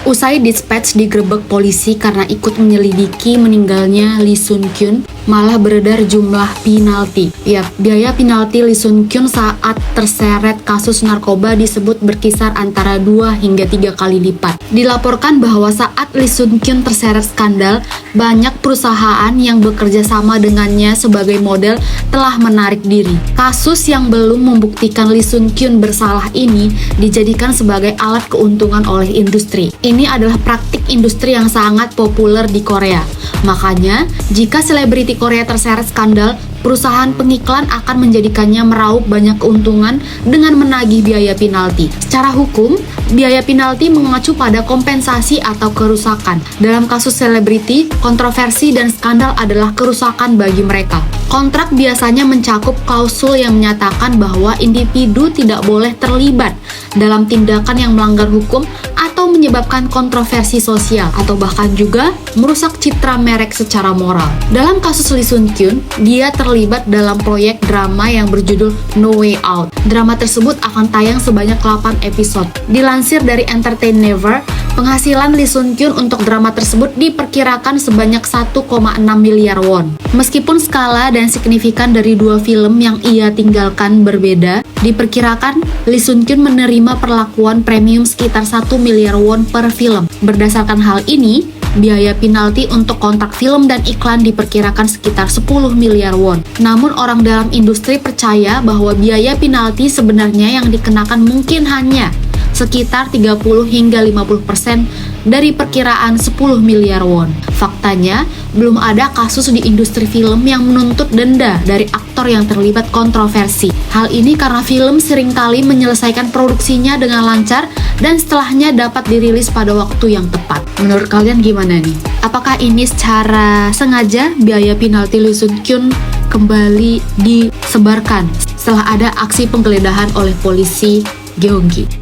Usai dispatch digerebek polisi karena ikut menyelidiki meninggalnya Lee Sun Kyun, malah beredar jumlah penalti. Biaya penalti Lee Sun Kyun saat terseret kasus narkoba disebut berkisar antara 2 hingga 3 kali lipat. Dilaporkan bahwa saat Lee Sun Kyun terseret skandal, banyak perusahaan yang bekerja sama dengannya sebagai model telah menarik diri. Kasus yang belum membuktikan Lee Sun Kyun bersalah ini dijadikan sebagai alat keuntungan oleh industri. Ini adalah praktik industri yang sangat populer di Korea. Makanya, jika selebriti Korea terseret skandal, perusahaan pengiklan akan menjadikannya meraup banyak keuntungan dengan menagih biaya penalti. Secara hukum, biaya penalti mengacu pada kompensasi atau kerusakan. Dalam kasus selebriti, kontroversi dan skandal adalah kerusakan bagi mereka. Kontrak biasanya mencakup klausul yang menyatakan bahwa individu tidak boleh terlibat dalam tindakan yang melanggar hukum atau menyebabkan kontroversi sosial atau bahkan juga merusak citra merek secara moral. Dalam kasus Lee Sun Kyun, dia terlibat dalam proyek drama yang berjudul No Way Out. Drama tersebut akan tayang sebanyak 8 episode. Dilansir dari Entertain Never, penghasilan Lee Sun Kyun untuk drama tersebut diperkirakan sebanyak 1,6 miliar won. Meskipun skala dan signifikan dari dua film yang ia tinggalkan berbeda, diperkirakan Lee Sun Kyun menerima perlakuan premium sekitar 1 miliar won per film. Berdasarkan hal ini, biaya penalti untuk kontrak film dan iklan diperkirakan sekitar 10 miliar won. Namun orang dalam industri percaya bahwa biaya penalti sebenarnya yang dikenakan mungkin hanya sekitar 30 hingga 50% dari perkiraan 10 miliar won. Faktanya, belum ada kasus di industri film yang menuntut denda dari aktor yang terlibat kontroversi. Hal ini karena film seringkali menyelesaikan produksinya dengan lancar dan setelahnya dapat dirilis pada waktu yang tepat. Menurut kalian gimana nih? Apakah ini secara sengaja biaya penalti Lee Sun Kyun kembali disebarkan setelah ada aksi penggeledahan oleh polisi Gyeonggi?